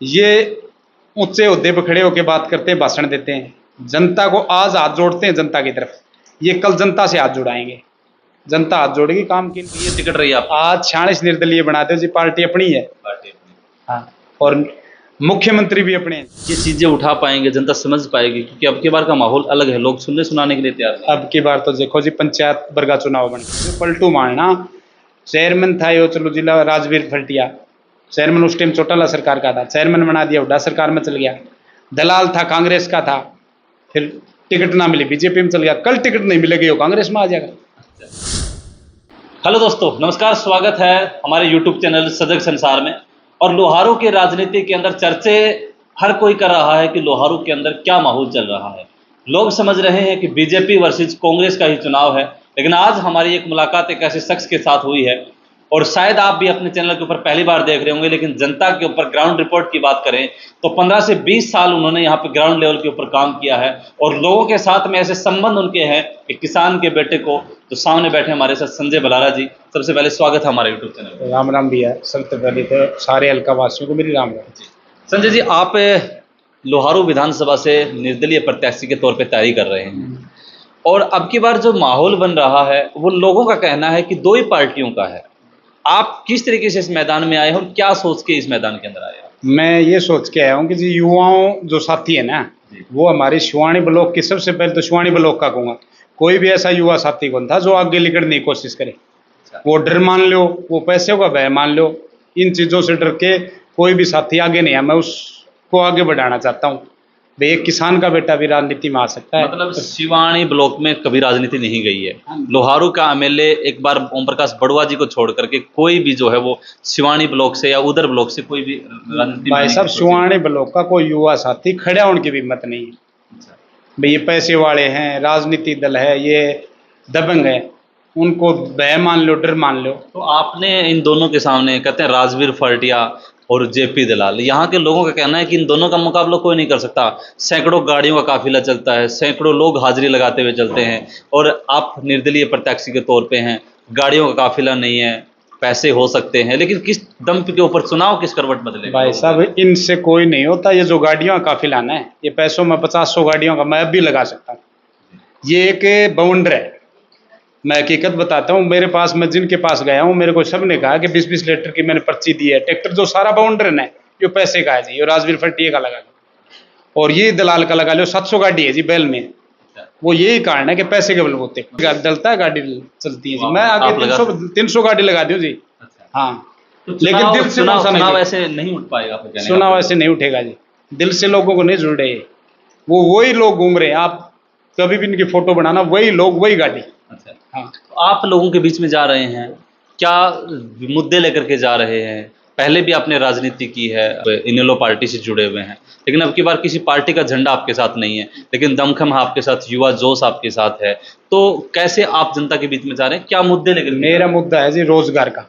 ये ऊंचे ओहदे पर खड़े होकर बात करते हैं, भाषण देते हैं, जनता को आज हाथ जोड़ते हैं जनता की तरफ, ये कल जनता से हाथ जुड़ाएंगे, जनता हाथ जोड़ेगी काम के लिए। ये टिकट रही आप आज 46 निर्दलीय बना दो जी, पार्टी अपनी है। पार्टी अपनी। हाँ, और मुख्यमंत्री भी अपने हैं। ये चीजें उठा पाएंगे, जनता समझ पाएगी, क्योंकि अब की बार का माहौल अलग है, लोग सुनने सुनाने के लिए तैयार हैं। अब की बार तो देखो जी, पंचायत वर्ग का चुनाव बन गया, पलटू मारना। चेयरमैन था यो चलो जिला राजवीर फल्टिया, चेयरमैन उस टाइम चौटाला सरकार का था, चेयरमैन बना दिया, हुड्डा सरकार में चल गया। दलाल था कांग्रेस का था, फिर टिकट ना मिली बीजेपी में चल गया, कल टिकट नहीं मिलेगी वो कांग्रेस में आ जाएगा। हेलो दोस्तों, नमस्कार, स्वागत है हमारे यूट्यूब चैनल सजग संसार में। और लोहारू की राजनीति के अंदर चर्चे हर कोई कर रहा है कि लोहारू के अंदर क्या माहौल चल रहा है। लोग समझ रहे हैं कि बीजेपी वर्सेस कांग्रेस का ही चुनाव है, लेकिन आज हमारी एक मुलाकात एक ऐसे शख्स के साथ हुई है, और शायद आप भी अपने चैनल के ऊपर पहली बार देख रहे होंगे, लेकिन जनता के ऊपर ग्राउंड रिपोर्ट की बात करें तो 15 से 20 साल उन्होंने यहाँ पे ग्राउंड लेवल के ऊपर काम किया है, और लोगों के साथ में ऐसे संबंध उनके हैं कि किसान के बेटे को जो सामने बैठे हमारे साथ संजय बलारा जी, सबसे पहले स्वागत है हमारे यूट्यूब चैनल पर। राम राम भी है, सबसे पहले तो सारे हल्का वासियों को मेरी राम राम। संजय जी, आप लोहारू विधानसभा से निर्दलीय प्रत्याशी के तौर पे तैयारी कर रहे हैं, और अब की बार जो माहौल बन रहा है वो लोगों का कहना है कि दो ही पार्टियों का है। आप किस तरीके से इस मैदान में आए हैं और क्या सोच के इस मैदान के अंदर आए हैं? मैं ये सोच के आया हूँ कि जी युवाओं जो साथी है ना, वो हमारी शिवानी ब्लॉक की, सबसे पहले तो शिवानी ब्लॉक का कहूँगा, कोई भी ऐसा युवा साथी कौन था जो आगे निकलने की कोशिश करे। वो डर मान लो, वो पैसे का भय मान लो, इन चीज़ों से डर के कोई भी साथी आगे नहीं है। मैं उसको आगे बढ़ाना चाहता हूँ भाई, एक किसान का बेटा भी राजनीति में आ सकता है। मतलब शिवानी ब्लॉक में कभी राजनीति नहीं गई है। लोहारू का एमएलए एक बार ओम प्रकाश बड़ुआ जी को छोड़ करके कोई भी जो है वो शिवानी ब्लॉक से या उधर ब्लॉक से कोई भी राजनीति भाई साहब, शिवानी ब्लॉक का कोई युवा साथी खड़ा होने की भी हिम्मत नहीं है भाई। ये पैसे वाले हैं, राजनीति दल है, ये दबंग है, उनको भय मान लो, डर मान लो। तो आपने इन दोनों के सामने, कहते हैं राजवीर फल्टिया और जेपी दलाल, यहाँ के लोगों का कहना है कि इन दोनों का मुकाबला कोई नहीं कर सकता। सैकड़ों गाड़ियों का काफिला चलता है, सैकड़ों लोग हाजिरी लगाते हुए चलते हैं, और आप निर्दलीय प्रत्याशी के तौर पे हैं, गाड़ियों का काफिला नहीं है, पैसे हो सकते हैं, लेकिन किस दम के ऊपर चुनाव किस करवट बदलेगा? भाई साहब, इनसे कोई नहीं होता। ये जो गाड़ियों का काफिला है, ये पैसों में 50-100 गाड़ियों का मैं अब भी लगा सकता हूँ। ये एक बाउंडर है। मैं हकीकत बताता हूँ, मेरे पास, मैं जिनके पास गया हूँ, मेरे को सब ने कहा कि 20-20 लीटर की मैंने पर्ची दी है। ट्रैक्टर जो सारा बाउंडर है ये पैसे का है जी, ये राजवीर फट्टिये का लगा लो, और ये दलाल का लगा लो। 700 गाड़ी है जी बैल में। वो यही कारण है कि पैसे के बलबूते डलता है, गाड़ी चलती है जी। मैं आगे 300 गाड़ी लगा दूँ जी। हाँ, लेकिन दिल से चुनाव ऐसे नहीं उठ पाएगा। चुनाव ऐसे नहीं उठेगा जी, दिल से लोगों को नहीं जुड़ रहे। वो वही लोग घूम रहे हैं, आप कभी भी इनकी फोटो बनाना, वही लोग वही गाड़ी। अच्छा, हाँ, तो आप लोगों के बीच में जा रहे हैं, क्या मुद्दे लेकर के जा रहे हैं? पहले भी आपने राजनीति की है, इनेलो पार्टी से जुड़े हुए हैं, लेकिन अब की बार किसी पार्टी का झंडा आपके साथ नहीं है, लेकिन दमखम आपके साथ, युवा जोश आपके साथ है। तो कैसे आप जनता के बीच में जा रहे हैं, क्या मुद्दे लेकर? मेरा मुद्दा है जी रोजगार का,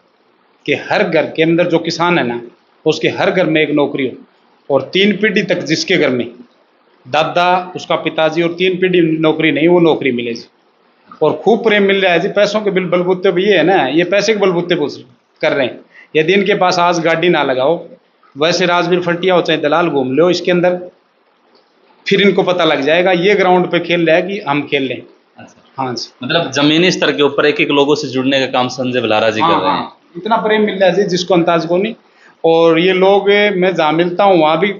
कि हर घर के अंदर जो किसान है ना, उसके हर घर में एक नौकरी हो, और 3 पीढ़ी तक जिसके घर में दादा, उसका पिताजी और 3 पीढ़ी नौकरी नहीं, वो नौकरी मिले जी। और खूब प्रेम मिल रहा है जी, पैसों के बलबूते भी ये है ना, ये पैसे के बलबूते कर रहे हैं। यदि इनके पास आज गाड़ी ना लगाओ, वैसे राजवीर फल्टिया हो चाहे दलाल घूम लो इसके अंदर, फिर इनको पता लग जाएगा ये ग्राउंड पे खेल रहा है कि हम खेल रहे हैं। अच्छा, हाँ जी, मतलब जमीनी स्तर के ऊपर एक एक लोगों से जुड़ने का काम संजय बलारा जी कर रहे हैं। इतना प्रेम मिल रहा है जी जिसको अंदाज को नहीं। और ये लोग, मैं जहाँ मिलता हूँ वहाँ भी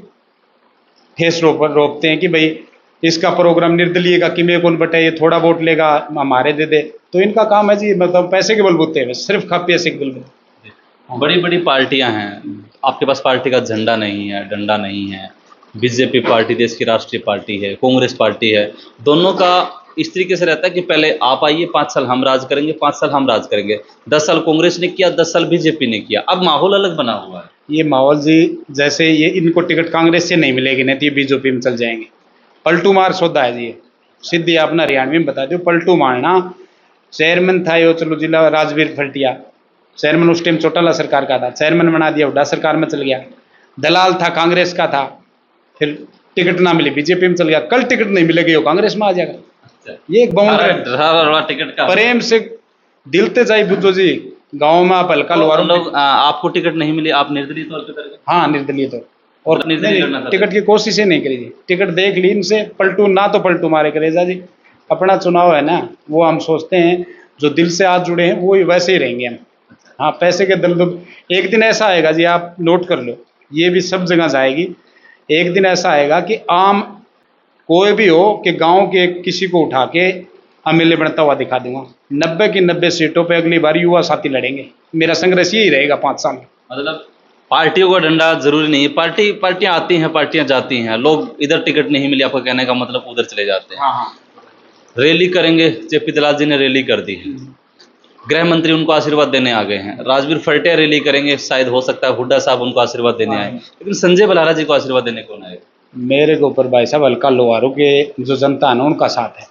ठेस रोकते हैं कि भाई इसका प्रोग्राम निर्दलीय का किमे कौन बटे, ये थोड़ा वोट लेगा हमारे दे दे। तो इनका काम है जी, मतलब पैसे के बलबूते हैं, सिर्फ खा पैसे के बलबूते। बड़ी बड़ी पार्टियां हैं, आपके पास पार्टी का झंडा नहीं है, डंडा नहीं है। बीजेपी पार्टी देश की राष्ट्रीय पार्टी है, कांग्रेस पार्टी है, दोनों का इस तरीके से रहता है कि पहले आप आइए, 5 साल हम राज करेंगे, 5 साल हम राज करेंगे। 10 साल कांग्रेस ने किया, 10 साल बीजेपी ने किया। अब माहौल अलग बना हुआ है। ये माहौल जी, जैसे ये इनको टिकट कांग्रेस से नहीं मिलेगी, नहीं तो ये बीजेपी में चल जाएंगे। पलटू मार सौदा है जी, ये सीधी अपना हरियाणवी में बता दो, पलटू मारना। चेयरमैन था यो चलो जिला राजवीर फल्टिया, चेयरमैन उस टाइम चौटाला सरकार का था, चेयरमैन बना दिया, हुड्डा सरकार में चल गया। दलाल था कांग्रेस का था, फिर टिकट ना मिली बीजेपी में चल गया, कल टिकट नहीं मिलेगी वो कांग्रेस में आ जाएगा। ये एक बाउंड्री टिकट का प्रेम से दिलते जाए बुद्धो जी। गाँव में आप हल्का लोहारू लोग, आपको टिकट नहीं मिली, आप निर्दलीय तौर पर? हाँ, निर्दलीय तौर। और निर्दलीय नहीं, लड़ना था। टिकट की कोशिश ही नहीं करी जी। टिकट देख ली इनसे, पलटू ना तो पलटू मारे करेजा जी। अपना चुनाव है ना, वो हम सोचते हैं जो दिल से आज जुड़े हैं वो ही वैसे ही रहेंगे हम। हाँ, पैसे के दलदल एक दिन ऐसा आएगा जी, आप नोट कर लो, ये भी सब जगह जाएगी। एक दिन ऐसा आएगा कि आम कोई भी हो कि गांव के किसी को उठा के एमएलए बनता हुआ दिखा दूंगा। 90 की 90 सीटों पे अगली बार युवा साथी लड़ेंगे। मेरा संघर्ष यही रहेगा 5 साल में। मतलब पार्टियों का डंडा जरूरी नहीं है, पार्टियां आती हैं, पार्टियां जाती हैं, लोग इधर टिकट नहीं मिले आपका कहने का मतलब उधर चले जाते हैं। हाँ हाँ। रैली करेंगे, जेपी दलाल जी ने रैली कर दी है, गृह मंत्री उनको आशीर्वाद देने आ गए हैं, राजवीर फलटिया रैली करेंगे, शायद हो सकता है हुड्डा साहब उनको आशीर्वाद देने आए, लेकिन संजय बलहारा जी को आशीर्वाद देने कौन आए? मेरे के ऊपर भाई साहब हल्का लोहारों के जो जनता है ना उनका साथ है,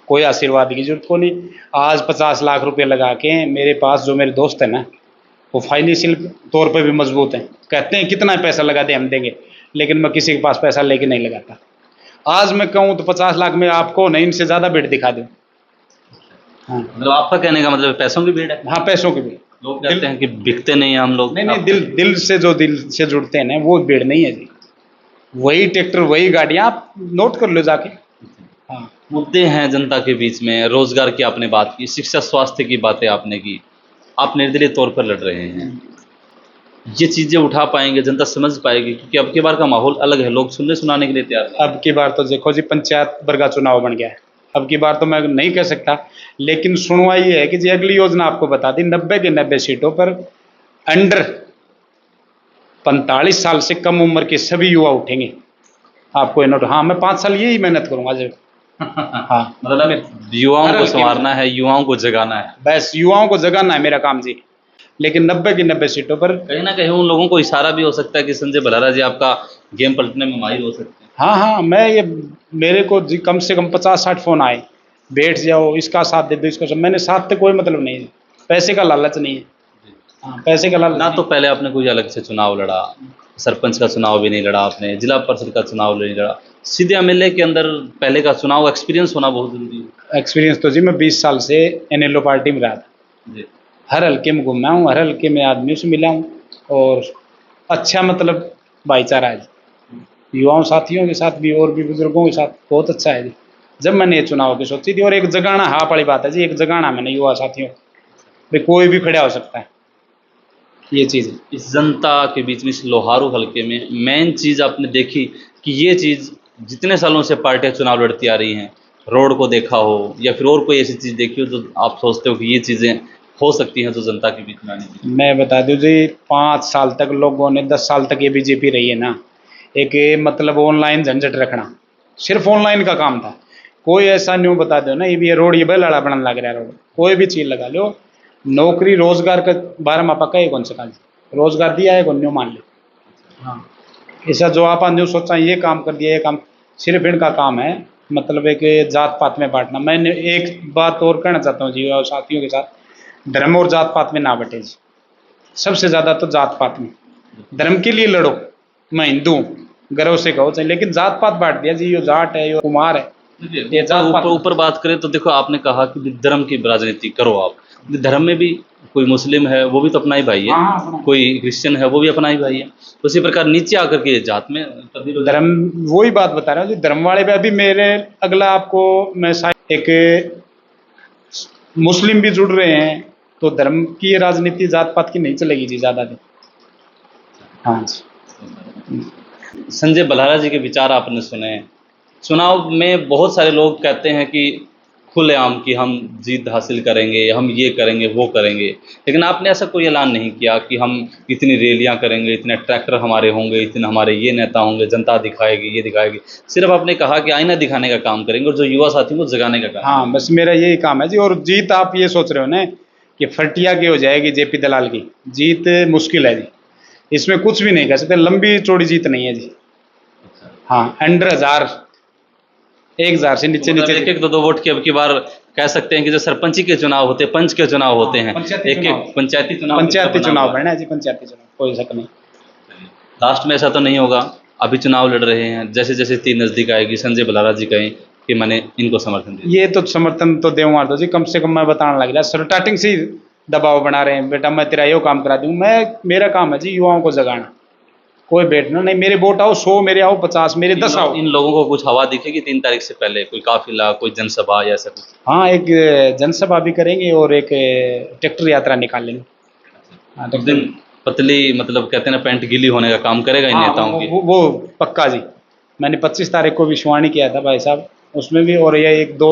कोई आशीर्वाद की जरूरत को नहीं। आज 50 लाख रुपए लगा के मेरे पास जो मेरे दोस्त है ना, वो फाइनेंशियल तौर पे भी मजबूत हैं, कहते हैं कितना पैसा लगा दे हम देंगे, लेकिन मैं किसी के पास पैसा लेके नहीं लगाता। आज मैं कहूँ तो 50 लाख में आपको नहीं, इनसे ज़्यादा भीड़ दिखा दूँ। हाँ मतलब आपका कहने का मतलब पैसों की भीड़ है? हाँ, पैसों की भीड़। लोग कहते हैं कि बिकते नहीं हैं हम लोग। नहीं नहीं, दिल से जो दिल से जुड़ते हैं ना वो भीड़ नहीं है जी। वही ट्रैक्टर वही गाड़ियाँ, आप नोट कर लो जाके। हाँ, मुद्दे हैं जनता के बीच में, रोजगार की आपने बात की, शिक्षा स्वास्थ्य की बातें आपने की, आप निर्दलीय तौर पर लड़ रहे हैं, ये चीजें उठा पाएंगे, जनता समझ पाएगी? क्योंकि अब की बार का माहौल अलग है, लोग सुनने सुनाने के लिए तैयार नहीं। अब की बार तो देखो जी, पंचायत वर्ग का चुनाव बन गया है। अब की बार तो मैं नहीं कह सकता, लेकिन सुनवाई ये है कि जी अगली योजना आपको बता दी, 90 की 90 सीटों पर अंडर 45 साल से कम उम्र के सभी युवा उठेंगे। आपको नोट, हाँ मैं 5 साल यही मेहनत करूंगा जब। हाँ, मतलब युवाओं को संवारना है, युवाओं को जगाना है, बस युवाओं को जगाना है मेरा काम जी। लेकिन 90 की 90 सीटों पर कहीं ना कहीं उन लोगों को इशारा भी हो सकता है कि संजय बलहारा जी आपका गेम पलटने में माहिर हो सकते हैं। हाँ हाँ, मैं ये मेरे को जी कम से कम 50-60 फोन आए, बैठ जाओ, इसका साथ दे दो, इसका साथ। मैंने साथ से कोई मतलब नहीं है, पैसे का लालच नहीं है। हाँ, पैसे का लालच ना नहीं। तो पहले आपने कोई अलग से चुनाव लड़ा, सरपंच का चुनाव भी नहीं लड़ा आपने, जिला परिषद का चुनाव नहीं लड़ा, सीधे एमएलए के अंदर पहले का चुनाव एक्सपीरियंस होना बहुत जरूरी है। एक्सपीरियंस तो जी मैं 20 साल से एनएलओ पार्टी में रहा था जी। हर हल्के में घूमा हूँ, हर हल्के में आदमियों से मिला हूँ, और अच्छा मतलब भाईचारा है जी। युवाओं साथियों के साथ भी और भी बुजुर्गों के साथ बहुत अच्छा है जी। जब मैंने ये चुनाव की सोची थी, और एक जगाना हाँ वाली बात है जी, एक जगाना मैंने युवा साथियों भाई, कोई भी खड़ा हो सकता है, ये चीज़ है। इस जनता के बीच में, इस लोहारू हल्के में मेन चीज़ आपने देखी कि ये चीज़ जितने सालों से पार्टियां चुनाव लड़ती आ रही हैं, रोड को देखा हो या फिर और कोई ऐसी चीज़ देखी हो जो आप सोचते हो कि ये चीज़ें हो सकती हैं जो जनता के बीच में आने की? मैं बता दूं जी, 5 साल तक लोगों ने, 10 साल तक ये बीजेपी रही है ना, एक ये मतलब ऑनलाइन झंझट रखना, सिर्फ ऑनलाइन का काम था। कोई ऐसा न्यू बता दो ना, ये भी ये रोड ये बेलड़ा बनने लग रहा है, रोड कोई भी चीज़ लगा लो, नौकरी रोजगार के बारे में पक्का है कौन सा काज रोजगार दिया है कौन न्यू मान ले। हाँ, ऐसा जो आप न्यू सोचा ये काम कर दिया, ये काम सिर्फ इनका काम है, मतलब एक जात पात में बांटना। मैंने एक बात और कहना चाहता हूँ जी और साथियों के साथ, धर्म और जात पात में ना बटे जी, सबसे ज़्यादा तो जात पात में। धर्म के लिए लड़ो, मैं हिंदू हूँ गर्व से कहो चाहिए, लेकिन जात पात बांट दिया जी, यो जाट है, यो कुमार है, ये जात पात। ऊपर बात करें तो देखो, आपने कहा कि धर्म की राजनीति करो आप, धर्म में भी कोई मुस्लिम है वो भी तो अपना ही भाई है, हाँ, अपना। कोई क्रिश्चियन है वो भी अपना ही भाई है, उसी प्रकार नीचे आकर के जात में तब्दील हो जाए। धर्म, वही बात बता रहा हूँ जी, धर्म वाले पे अभी मेरे अगला आपको मैं एक मुस्लिम भी जुड़ रहे हैं, तो धर्म की ये राजनीति जात पात की नहीं चलेगी जी ज़्यादा दिन। हाँ जी। संजय बलहारा जी के विचार आपने सुने, चुनाव में बहुत सारे लोग कहते हैं कि खुलेआम कि हम जीत हासिल करेंगे, हम ये करेंगे वो करेंगे, लेकिन आपने ऐसा कोई ऐलान नहीं किया कि हम इतनी रैलियां करेंगे, इतने ट्रैक्टर हमारे होंगे, इतने हमारे ये नेता होंगे, जनता दिखाएगी, ये दिखाएगी। सिर्फ आपने कहा कि आईना दिखाने का काम करेंगे और जो युवा साथियों को जगाने का काम। हाँ, बस मेरा यही काम है जी। और जीत आप ये सोच रहे हो ना कि फटिया की हो जाएगी जेपी दलाल की, जीत मुश्किल है जी, इसमें कुछ भी नहीं कह सकते, लंबी चौड़ी जीत नहीं है जी। हाँ, अंडर 1000 से नीचे नीचे एक एक दो वोट की अब की बार कह सकते हैं कि जो सरपंची के चुनाव होते हैं, पंच के चुनाव होते हैं, पंचायती एक एक चुनाव। पंचायती चुनाव पंचायती चुनाव बढ़ना है जी, पंचायती चुनाव कोई शक नहीं। लास्ट में ऐसा तो नहीं होगा, अभी चुनाव लड़ रहे हैं, जैसे जैसे तीन नज़दीक आएगी संजय बलहारा जी कहें कि मैंने इनको समर्थन दिया, ये तो समर्थन तो देव मार दो जी, कम से कम मैं बताने लग रहा, स्टार्टिंग से ही दबाव बना रहे हैं, बेटा मैं तेरा यो काम करा दूँ। मैं, मेरा काम है जी युवाओं को जगाना, कोई बैठना नहीं, मेरे वोट आओ 100, मेरे आओ 50, मेरे 10 आओ। इन लोगों को कुछ हवा दिखेगी 3 तारीख से पहले, कोई काफिला, कोई जनसभा या ऐसा कुछ? हाँ, एक जनसभा भी करेंगे और एक ट्रैक्टर यात्रा निकालेंगे। हाँ, उस दिन पतली, मतलब कहते हैं ना, पैंट गीली होने का काम करेगा इन हाँ, नेताओं की। वो पक्का जी। मैंने 25 तारीख को विश्वाणी किया था भाई साहब, उसमें भी, और ये 1-2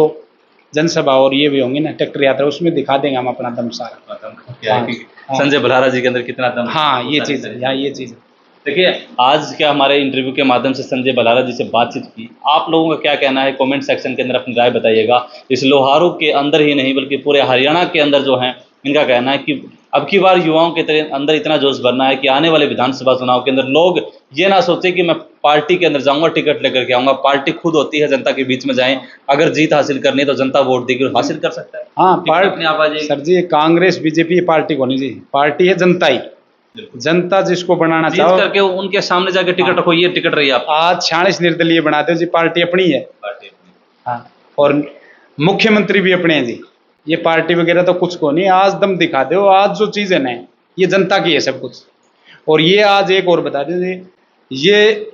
जनसभा और ये भी होंगी ना, ट्रैक्टर यात्रा, उसमें दिखा देंगे हम अपना दम सारा। क्या है कि संजय भलारा जी के अंदर कितना दम है। हाँ, ये चीज़ है, हाँ, ये चीज़ है। देखिए, आज क्या हमारे इंटरव्यू के माध्यम से संजय भलारा जी से बातचीत की, आप लोगों का क्या कहना है कमेंट सेक्शन के अंदर अपनी राय बताइएगा। इस लोहारू के अंदर ही नहीं बल्कि पूरे हरियाणा के अंदर जो है, इनका कहना है कि अब की बार युवाओं के अंदर इतना जोश भरना है कि आने वाले विधानसभा चुनाव के अंदर लोग ये ना सोचे कि मैं पार्टी के अंदर जाऊंगा, टिकट लेकर के आऊंगा। पार्टी खुद होती है, जनता के बीच में जाएं, अगर जीत हासिल करनी है तो जनता वोट देकर हासिल कर सकता है। हाँ, अपने आप आ जाएगी। सर जी, कांग्रेस बीजेपी ये पार्टी को नहीं जी, पार्टी है जनता ही। जनता जिसको बनाना जीत चाहो, करके उनके सामने जाके टिकट रखो, ये टिकट रही आप आज 46 निर्दलीय बनाते हो जी, पार्टी अपनी है। पार्टी। हाँ, और मुख्यमंत्री भी अपने हैं जी, ये पार्टी वगैरह तो कुछ को नहीं। आज दम दिखा दो, आज जो चीज़ है ना, ये जनता की है सब कुछ। और ये आज एक और बता दीजिए, ये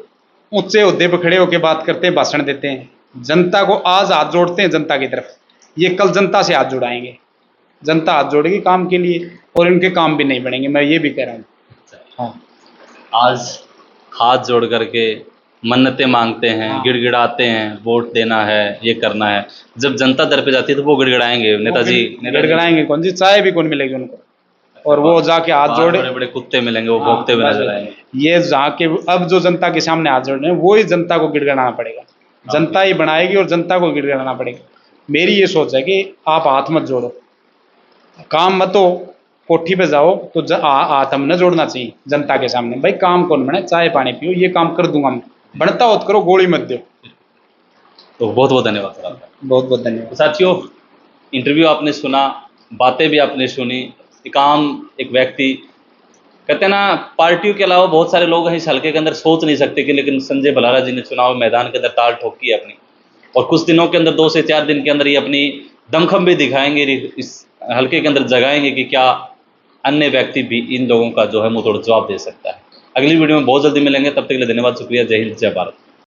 ऊंचे ओहदे पर खड़े होकर बात करते हैं, भाषण देते हैं, जनता को आज हाथ जोड़ते हैं जनता की तरफ, ये कल जनता से हाथ जुड़ाएंगे, जनता हाथ जोड़ेगी काम के लिए, और इनके काम भी नहीं बढ़ेंगे, मैं ये भी कह रहा हूँ। हाँ, आज हाथ जोड़ करके मन्नतें मांगते हैं, हाँ। गिड़गिड़ाते हैं, वोट देना है, ये करना है। जब जनता दर पे जाती है तो वो गिड़गिड़ाएंगे, नेताजी गिड़गिड़ाएंगे कौन जी, चाय भी कौन मिलेगी उनको, और वो जाके हाथ जोड़े, बड़े बड़े कुत्ते मिलेंगे, वो हाँ, भौंकते हुए बस नजर आएंगे। ये जाके अब जो जनता के सामने हाथ जोड़ रहे हैं, वो ही जनता को गिड़गिड़ाना पड़ेगा, जनता ही बनाएगी और जनता को गिड़गिड़ाना पड़ेगा। मेरी ये सोच है कि आप हाथ मत जोड़ो, काम मत हो, कोठी पे जाओ तो हाथ हमने जोड़ना चाहिए जनता के सामने, भाई काम कौन बने, चाय पानी पियो, ये काम कर दूंगा मैं, बनता हो तो करो, गोली मत दो। तो बहुत बहुत धन्यवाद सर आपका। बहुत बहुत धन्यवाद। तो साथियों, इंटरव्यू आपने सुना, बातें भी आपने सुनी। एक आम एक व्यक्ति, कहते हैं ना, पार्टियों के अलावा बहुत सारे लोग हैं इस हल्के के अंदर सोच नहीं सकते कि, लेकिन संजय भलारा जी ने चुनाव मैदान के अंदर ताल ठोकी है अपनी, और कुछ दिनों के अंदर 2 से 4 दिन के अंदर ये अपनी दमखम भी दिखाएंगे, इस हल्के के अंदर जगाएंगे कि क्या अन्य व्यक्ति भी इन लोगों का जो है मुंह तोड़ जवाब दे सकता है। अगली वीडियो में बहुत जल्दी मिलेंगे, तब तक के लिए धन्यवाद, शुक्रिया, जय हिंद, जय भारत।